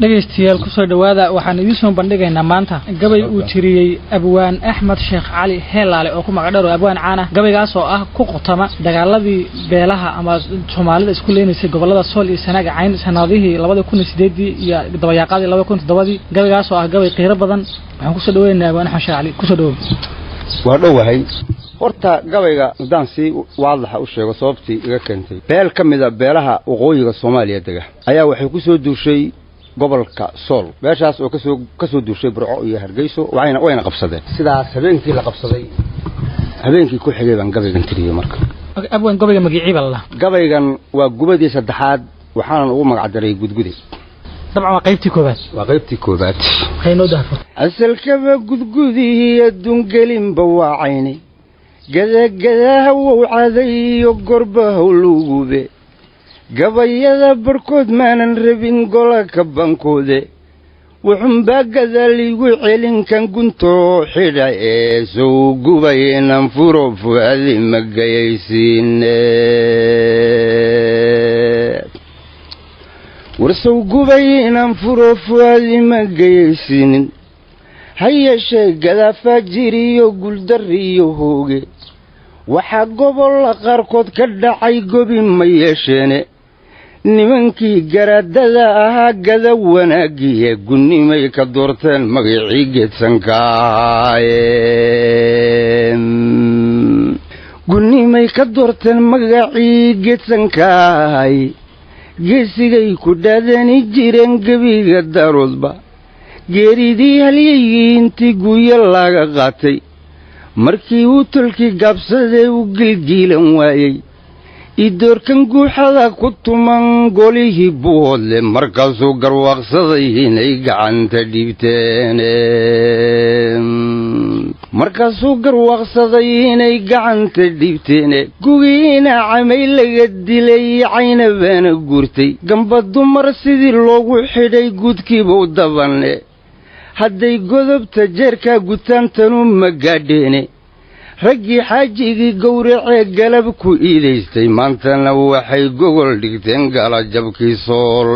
dhageystayaal ku soo dhawaada waxaan idin soo bandhigaynaa maanta gabay uu tiriyay abwaan Axmed Sheekh Cali Heelaale oo ku magacdaro abwaan caana gabaygaas oo ah ku qotama dagaaladii beelaha ama Soomaalida isku leenaysay gobolada Sool iyo Sanaag cayn sanadihii 2008 iyo dabayaaqadii 2007 gabaygaas oo ah gabay qiiro badan waxaan ku soo dhaweynayaa abwaan Axmed Sheekh Cali ku soo dhawaad waa dhawahay horta gabayga hadaan si waadax u sheego sababtii iga keentay beel kamida beelaha waqooyiga Soomaaliya daga ayaa waxay ku soo duushay gobolka Sool meeshaas oo ka soo duushay Burco iyo Hargeyso wayna qabsadeen sidaas habeenkii la qabsaday habeenkii ku xigay baan gabaygan tiriyay marka abwaan gabayga magiciiba la gabaygan waa gubadii saddexaad waxaan ugu magac daray gudguday طبعا وقيبتي كوبات خينو دافو أسلكبا قدقودي الدون قليم بواعيني قدا هو عادي وقربه ولوغوبي قبايا بركود ما ننربين قولا كبانكودي وحنبا قدا لي وعلين كان كنتو حدا إيسو قبايا ننفرو فهذه مقايسين ورسو قبينا فروف هذه ما قيسين هيا شيء قدا فاجري وقل دري وهوغي وحقوب الله قاركود كدعي قبي ما يشيني نمانكي قرادة اها قدا وناقية قلني ما يكدورتين مقيعي قد سنكاين قلني ما يكدورتين مقيعي قد سنكاين geesigay ku dhaadani jireen gabiga daroodba geeridii halyeeyintii guuya laga qaatay markii uu tulkii gabsaday u gilgiilan waayay idoorkan guuxada ku tuman golihii buudle markaasuu garwaaqsaday inay gacanta dhibteen markaasuu garwaaqsaday inay gacanta dhibteen gugiina camay laga dilay cayna baana guurtay gamba dumar sidii loogu xidhay gudkiiba u dabane hadday godobta jeerka gutaantanu ma gaadheene raggii xaajigii gowracee galab ku iidaystay maantana waxay gogol dhigteen galajabkii Sool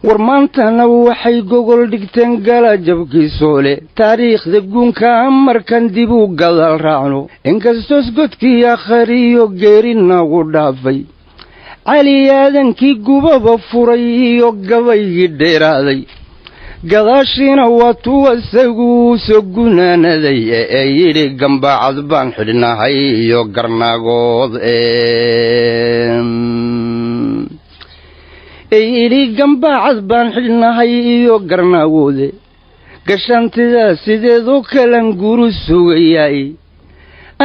war maantana waxay gogol dhigteen galajabkii Soole taariikhda guunka markan dib u gadaal raacno inkastoo godkii akhriyo geerina u dhaafay cali aadankii gubaba furay iyo gabaygii dheeraaday gadaashina waa tuwa isagu soo gunaanaday ee yidhi gambacad baan xidhnahay iyo garnaagood ee yidhi gambacad baan xidhnahay iyo garnaagoode gashantidaa sideedoo kalan guru sugayay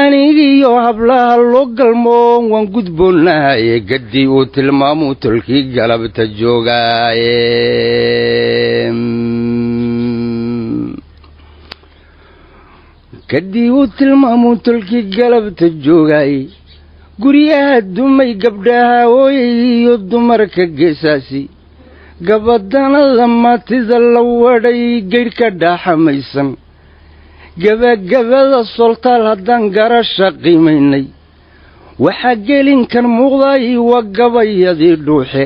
anigiyo hablaha loo galmoon waan gudboonahaye gaddii uu tilmaamuu tolkii galabta joogaaye gaddii uu tilmaamuu tolkii galabta joogaaye guryaha dumay gabdhaha hooyay iyo dumarka geesaasi gabadanada maatida la wadhay geydhka dhaaxamaysan gabagabada soltaal haddaan garasha qiimaynay waxaa gelinkan muuqday waa gabayadii dhuuxe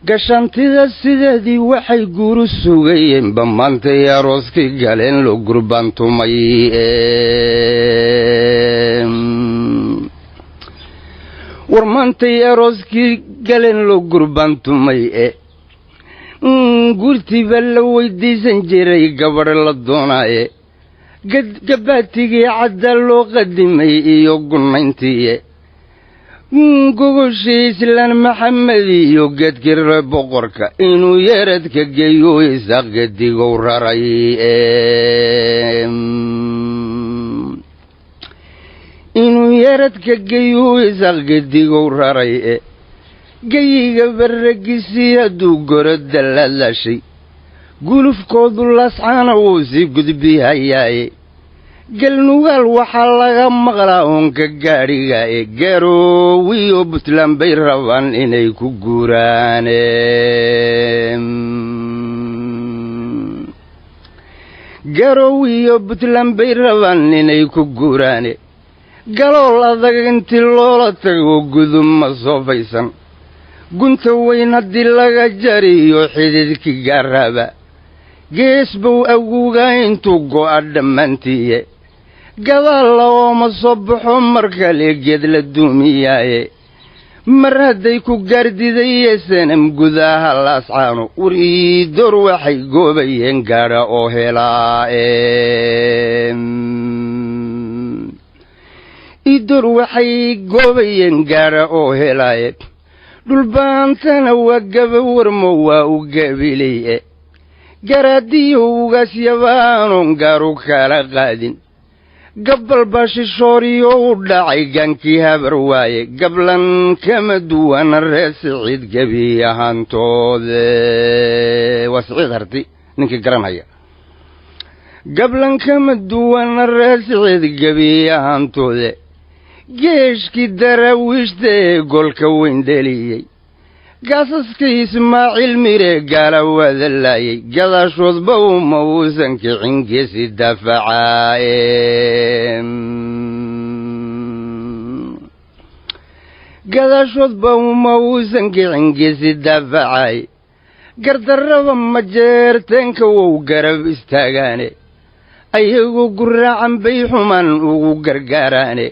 gashantida sideedii waxay guuru sugayeenba maantay arooskii galeen loo gurbaantumay war maantay arooskii galeen loo gurbaantumay gurtiba la weydiisan jiray gabadh la doonaaye gabatigii cadda loo qadimay iyo gunayntii gogoshii islaan maxamed iyo geedkii reer boqorka inuu yeeradka geeyo isaaq gedigow raray inuu yeeradka geeyo isaaq gedigow raray geyiga barragisii hadduu goroda la lashay gulufkoodu lascaana wuu sii gudbihayaaye galnugaal waxaa laga maqlaa oonka gaadhiga garowiyo Puntland bay rabaan inay ku guuraan garowiyo Puntland bay rabaan inay ku guuraan galool adag intii loola tago gudub ma soofaysan gunta weyn haddii laga jariyo xididki garaba gees buu awguga intuu go'a dhammaantiiye gadaal looma soo baxo mar kale geed la duumiyaaye mar hadday ku gaardidaye sanam gudaha laascaano uriidoor waxay goobayeen gaadha oo helaa idoor waxay goobayeen gaadha oo helaaye dhulbaantana waa gaba warmo waa u gabileye garaadiyo ugaas yabaanon gaaru kala qaadin gabbal baashishooriyo u dhacay gaankii habar waaye gablan kama duwana reer siciid gebi ahaantoode waa siciid harti ninkii garanhaya gablan kama duwana reer siciid gebi ahaantoode geeshkii daraawiishta ee golka weyn dheliyey gaasaskii ismaaciil mire gaala waadalaayey gadaashoodba uma uusan kicin geesi daafacaaye gadaashoodba uma uusan kicin geesi daafacaaye gardarraba majeerteenka wou garab istaagaane ayagoo guraacan bay xumaan ugu gargaaraane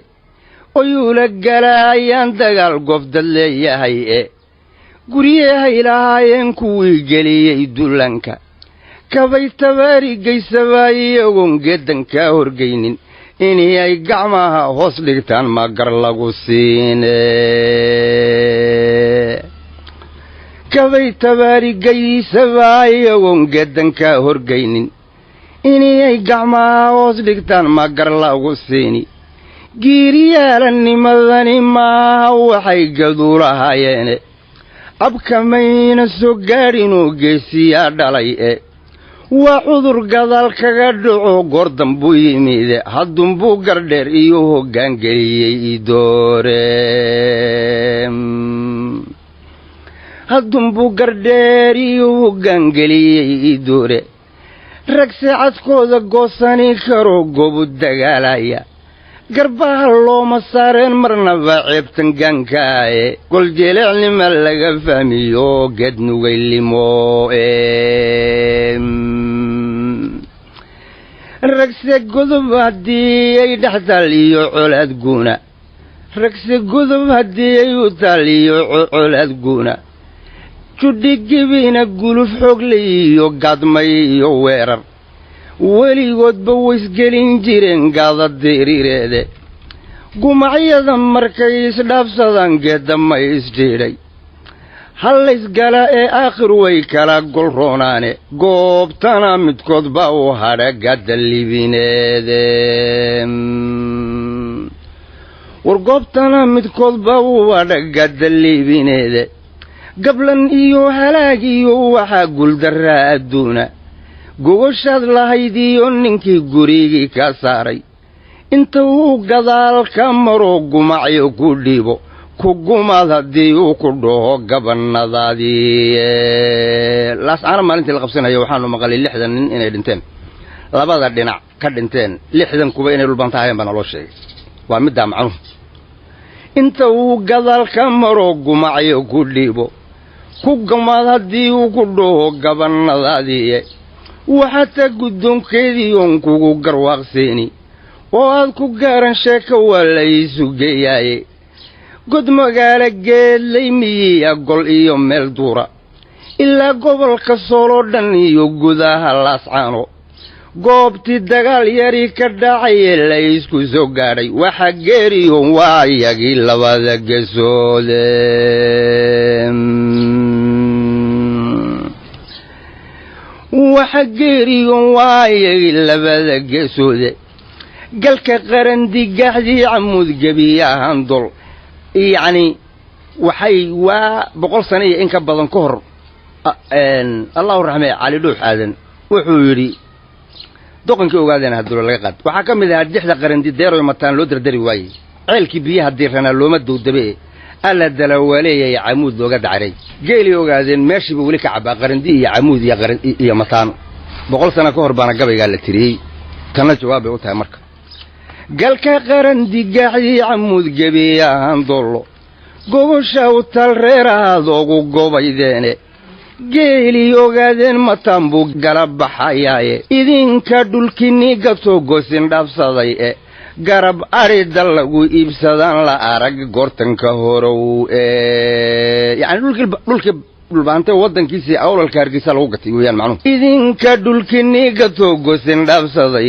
oyuula galaayaan dagaal goobdad leeyahay guryahay lahaayeen kuwii geliyey dulanka kabay tabaarigaysabaa iyagoon geedankaa horgaynin inay ay gacmaha hoos dhigtaan magar lagu siine kabay tabaarigaysabaa iyagoon geedankaa horgaynin inay ay gacmaha hoos dhigtaan magar lagu siini giiriyaalanimadani maaha waxay gaduulahayeene abkamayna soo gaadhinoo geesiyaa dhalay waa cudur gadaal kaga dhaco goor dambuu yimide haddunbuu gardheer iyo hoggaan geliyey idoore haddunbuu gardheer iyo hoggaan geliyey idoore rag seecadkooda goosani karoo goobu dagaalaya garbaha looma saareen marnaba ceebtan gaankaaye goljeeleecnima laga fahmiyo geed nugaylimo ragse godob haddii ay dhex taal iyo colaad guuna ragse godob haddii ay u taal iyo colaad guuna judhigibina guluf xoogle iyo gaadmay iyo weerar weligoodba waysgelin jireen gaada diriireede gumacyada markay isdhaafsadaan geedamay isdhiidhay hallaysgala ee aakhir way kala golroonaane goobtana midkood baa u hadha gaada libineede war goobtana midkood baa u hadha gaada libineede gablan iyo halaag iyo waxaa guuldarraa adduuna gogoshaad lahayd iyo ninkii gurigii ka saaray inta uu gadaal ka maro gumacyo ku dhiibo ku gumaad haddii uu ku dhaho gabannadaadii laascaana maalintii la qabsanayo waxaanu maqalay 60 nin inay dhinteen labada dhinac ka dhinteen 60 kuba inay dhulbantaayeen baa naloo sheegay waa middaa macnuhu inta uu gadaal ka maro gumacyo ku dhiibo ku gumaad haddii uu ku dhaho gabannadaadii waxaata guddoonkeedii oon kugu garwaaqseeni oo aad ku gaaran sheeko waa la iisu geeyaaye god magaalo geedlay miyiya gol iyo meel duura ilaa gobolka sooloo dhan iyo gudaha laascaano goobtii dagaal yari ka dhacaye la isku soo gaadhay waxa geeriyoon waa iyagii labada geesoode waxa geeriyoon waa iyagii labada geesoode galka qarandigaxdii camuud gebiye ahaan dol yacni waxay waa 100 sano iyo in ka badan ka hor allahu raxmee cali dhuux aadan wuxuu yidhi doqonkii ogaadeen hadduu laga qaad waxaa ka mid ahaa dixda qarandi deeroy mataan loo dardari waayey ceelkii biyaha diirana looma dowdabe alla dalawaaleeyay camuud looga dacaray geeli ogaadeen meeshiiba weli ka cabaa qarandi iyo camuud iyo mataan 100 sano ka hor baana gabaygaa la tiriyey tanna jawaab bay u tahay marka galka qarandigaxdii camuud gebiye ahaan dollo gobosha u tal reeraadoogu gobaydeene geeli ogaadeen matan buu gala baxayaaye idinka dhulkinii gatoo gosin dhaafsaday garab arida lagu iibsadaan la arag gortanka horow yani dhulkii dhulbaantay waddankiisii awlalka hargeysa lagu gatay weeyaan macnuhu idinka dhulkinii gatoo gosin dhaafsaday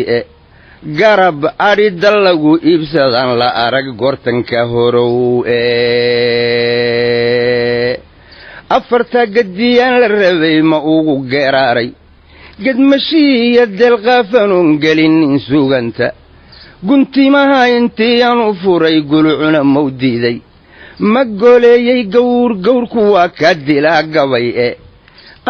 garab arida lagu iibsadaan la arag gortanka horow afarta gadiyaan la rabay ma ugu geeraaray gedmashiiya delqaafanuun gelinin suganta guntimaha intiiaan u furay gulucuna mawdiiday ma goleeyey gawrku waa ka dilaa gabay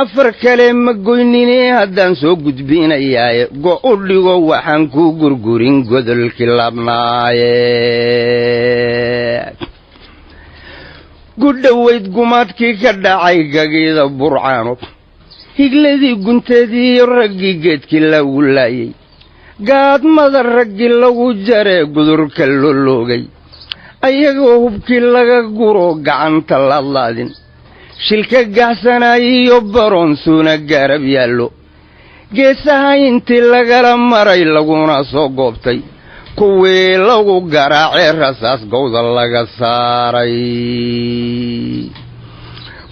afar kale ma goynine haddaan soo gudbinayaaye go' u dhigo waxaan ku gurgurin godolkii laabnaaye gudhowayd gumaadkii ka dhacay gagiida burcaano higladii gunteediiyo raggii geedkii lagu laayey gaadmada raggii lagu jaree gudurka loloogay ayagoo hubkii laga guro gacanta laadlaadin shilka gaxsanaayiyo baroonsuuna gaarab yaallo geesaha intii lagala maray laguna soo goobtay kuwii lagu garaacee rasaas gowda laga saaray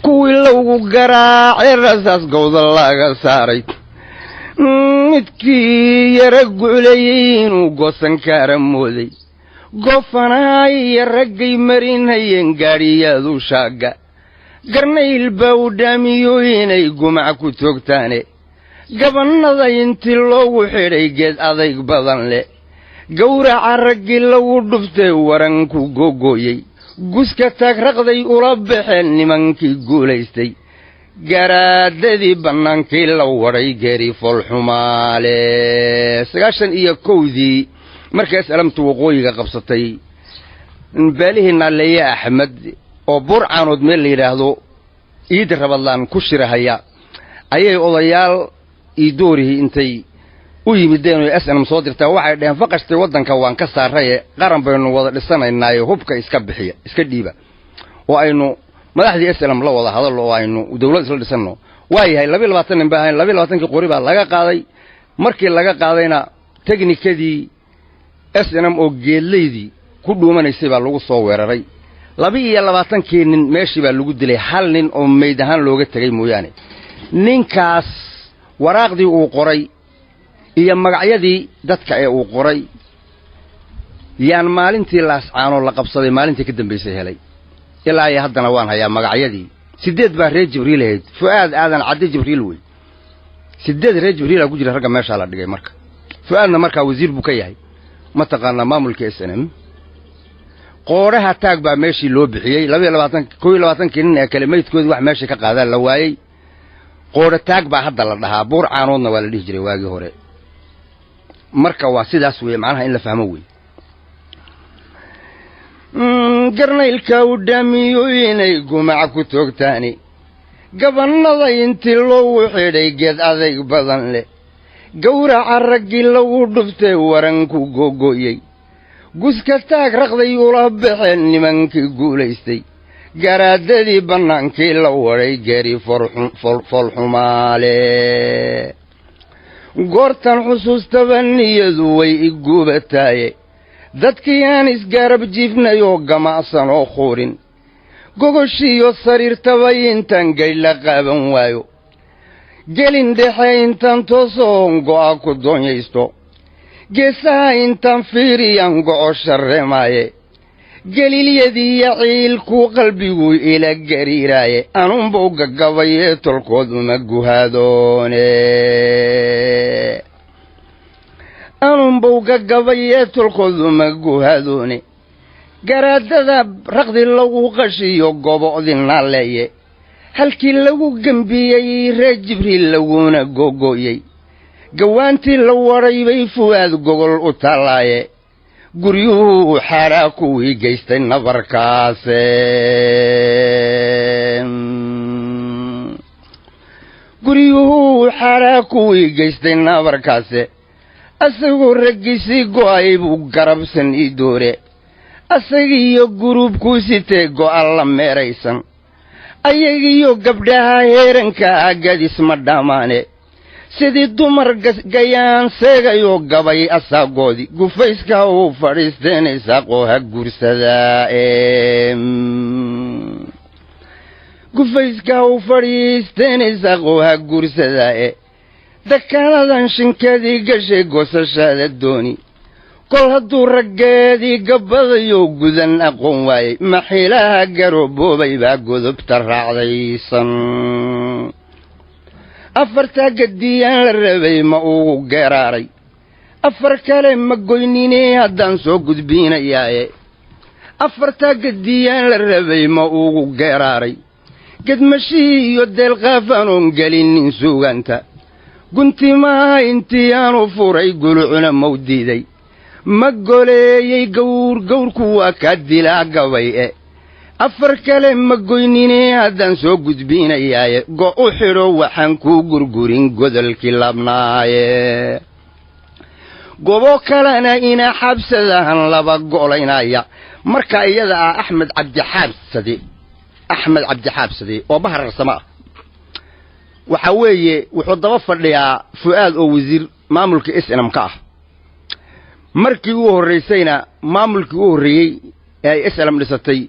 kuwii lagu garaacee rasaas gowda laga saaray midkii yara guclayey inuu goosan kaara mooday goofanahay iyo raggay marinhayeen gaadhiyaadu shaagga garnayl baa u dhaamiyo inay gumac ku toogtaane gabannada intii loogu xidhay geed adayg badan leh gawraca raggii lagu dhuftay waranku googooyey guska taagraqday ula baxeen nimankii guulaystay garaadadii bannaankii la wadhay geeri foolxumaale 91dii markaas alamtu waqooyiga qabsatay baalihii naaleeye axmed oo burcaanood meel la yidhaahdo iid rabadlaan ku shirahaya ayay odayaal iidoorihii intay u yimideen oo SNM soo dirtaa waxay dhaheen faqashtay waddanka waan ka saaray qaran baynu wada dhisanaynaa hubka iska bixiya iska dhiiba oo aynu madaxdii SNM la wada hadal oo aynu dawlad isla dhisano waayahay 22 nin baa 22kii qori baa laga qaaday markii laga qaadayna teknikadii SNM oo geedleydii ku dhuumanaysay baa lagu soo weeraray 22kii nin meeshii baa lagu dilay hal nin oo meyd ahaan looga tagay mooyaane ninkaas waraaqdii uu qoray iyo magacyadii dadka ee uu qoray yaan maalintii laascaano la qabsaday maalintii ka dambeysay helay ilaa ay haddana waan hayaa magacyadii 8 baa reer Jibriil ahayd Fuaad aadan Cabdi Jibriil way 8 reer Jibriil ku jira ragga meesha la dhigay marka Fuaadna marka wasiir buu ka yahay ma taqaana maamulka SNM qooraha taag baa meeshii loo bixiyay 22 nin ee kalimaadkood wax meeshii ka qaadaan la waayay qoora taag baa hadda la dhahaa Burcaanoodna waa la dhigi jiray waagi hore marka waa sidaas weey macnaha in la fahmo weey garnaylka u dhaamiyo inay gumac ku toogtaani gabannada intii loogu xidhay geed adayg badan leh gawraca raggii lagu dhuftay waranku googooyey guska taag raqday ula baxeen nimankii guulaystay garaadadii bannaankii la wadhay geeri foolxumaale goortan xusuustaba niyadu way igubataaye dadkii aan isgaarab jiifnay oo gamacsan oo quurin gogoshiiyo sariirtaba intaan gaydh la qaaban waayo gelin dhexe intaan toosoon go'a ku doonyaysto geesaha intaan fiiriyaan go'o sharreemaaye geliilyadii iyo ciilkuu qalbigu ila gariiraaye anunbuu gagabayee tolkood uma guhaadoone anunbuu gagabayee tolkood uma guhaadoone garaadada raqdi lagu qashiyo gobo'dina leeye halkii lagu gembiyey reer Jibriil laguna googooyey gawaantii la wadhay bay Fuaad gogol u talaaye guryuhu xaraa kuwii geystay nabarkaase guryuhu xaraa kuwii geystay nabarkaase asagoo raggiisii go'ay buu garabsan ii doore asagiyo gurubku sitee go'an la meeraysan ayagiyo gabdhaha heeranka gadis ma dhamaane sidii dumar gayaan seegayoo gabay asaagoodii gufayska uu fadhiisteen isaaqoo ha guursadaa gufayska uu fadhiisteen isaaqoo ha guursadaa dakaanadan shinkadii gashay goosashaada dooni kol hadduu raggeedii gabbadayo gudan aqoon waayey maxiilaha garooboobay baa godobta raacdaysan afartaa gadiyaan la rabay ma ugu geeraaray afar kale ma goynine haddaan soo gudbiinayaaye afartaa gadiyaan la rabay ma ugu geeraaray gedmashii iyo deelqaafanoon gelinin suganta guntimaha intii aanu furay gulucuna mawdiiday ma goleeyey gawrku waa kaa dilaa gabay afar kale ma goynine haddaan soo gudbiinayaaye go u xidho waxaan kuu gurgurin godolkii labnaaye gobo kalena ina xabsadahan laba golaynaya marka iyada ah axmed cabdixaabsade oo bahararsama ah waxa weeye wuxuu daba fadhiyaa fu'aad oo wasiir maamulka SNM ka ah markii uu horeysayna maamulkii uu horeeyay ee SNM dhisatay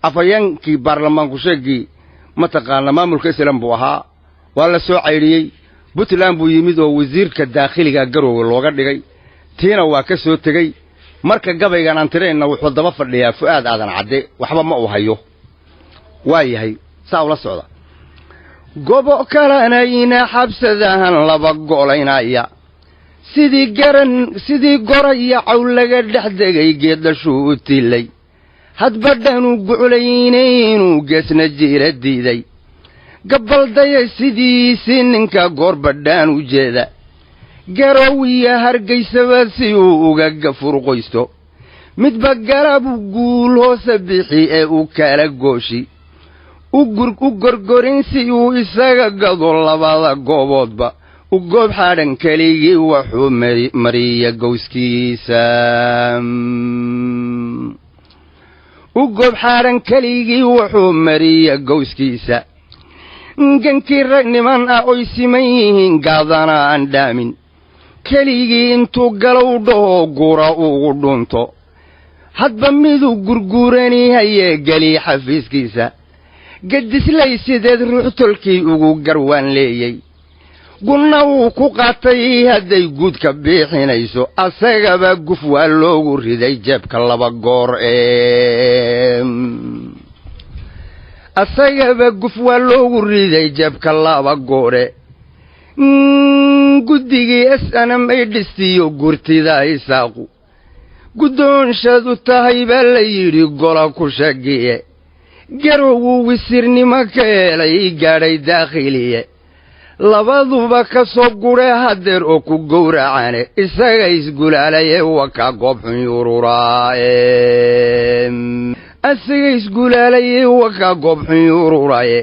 afayeenkii baarlamaanku sheegay mataqaana maamulka SNM buu ahaa waa la soo cayriyay Puntland buu yimid oo wasiirka daakhiliga garoowe looga dhigay tiina waa ka soo tagay marka gabaygan aan tirayna wuxuu daba fadhiyaa fu'aad aadan cadde waxba ma uu hayo waayahay saa ula socda gobo kalena ina xabsadahan laba golaynaya sidii goraya caw laga dhex degay geedashuu u tilay hadbadhanu guculaynay inuu geesna jiira diiday gabbaldaya sidiisii ninka goorbadhaan u jeeda garoowiya hargaysaba si uu uga gafurqoysto midba galabu guul hoose bixi ee uu kala gooshi u gorgorin si uu isaga gado labada gooboodba u goob xadhan keligii wuxuu mariya gowskiisa u goob xadhan keligii wuxuu mariya gowskiisa gankii rag niman ah oy siman yihiin gaadana aan dhaamin keligii intuu galow dhaho gura ugu dhunto hadba miduu gurguurani hayee geli xafiiskiisa gadislay sideed ruux tolkii ugu garwaan leeyay gunna wuu ku qaatay hadday guudka bixinayso asagaba guf waa loogu riday jeebka laba goor asagaba guf waa loogu riday jeebka laba goore guddigii SNM ay dhistiyo gurtida isaaqu guddoonshadu tahay baa la yidhi gola ku shagiye garowgu wasiirnimo ka helay gaadhay daakhiliye labaduba ka soo gure hadeer oo ku gowracane isaga isgulaalaye waka goob xun yururaaye asaga isgulaalaye waka goob xun yururaaye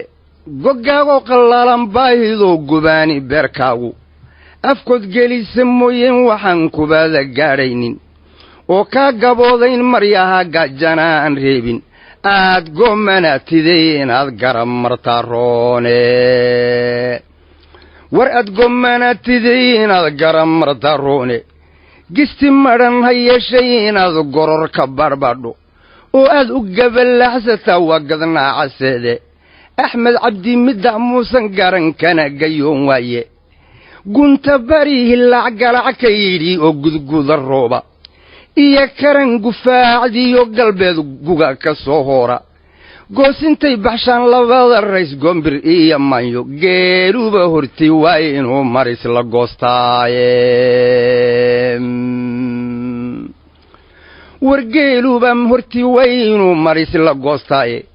gogaago qallalan baahidoo gubaani beerkaagu afkood gelisa mooyeen waxaan kubada gaadhaynin oo kaa gaboodayn maryaha gaajana aan reebin aad gomanatidey inaad garab martaa roone war aad gomanatidey inaad garab martaa roone gisti madhan ha yeeshay inaad goror ka barbadho oo aad u gabalaxsataa waa gadnaacaseede axmed cabdi midda muusan garan kana gayoon waaye gunta bari hilaac galac ka yidhi oo gudguda rooba iyo karan gufaacdiyo galbeed guga ka soo hoora goosintay baxshaan labada rays gombir iyo manyo geeruba horti waa inuu maris la goostaaye wargeeluba horti waa inuu maris la goostaaye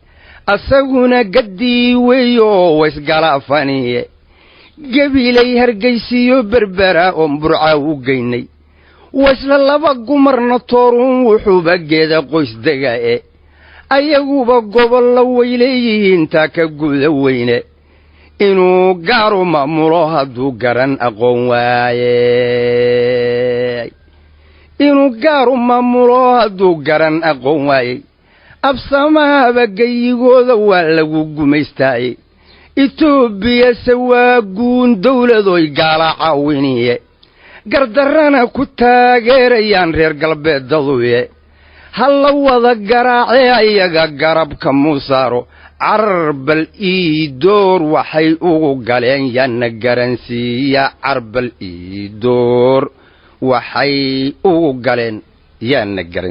asaguna gaddii weeyo waysgalaafaniye gabilay hargaysiyo berbera oo burca u geynay wasla laba gumarna toorun wuxuuba geeda qoys dega ayaguba gobollo way leeyihiin taa ka guda weyne inuu gaaru maamulo hadduu garan aqoon waaye inuu gaar u maamulo hadduu garan aqoon waayey absamaaba gayigooda waa lagu gumaystaayey etoobiyase waa guun dawladoy gaala caawiniye gardarrana ku taageerayaan reer galbeedaduye ha la wada garaacee ayaga garabka muusaaro carbal iidoor waxay ugu galeen yaana garansiiya carbal iidoor waxay ugu galeen yaana garan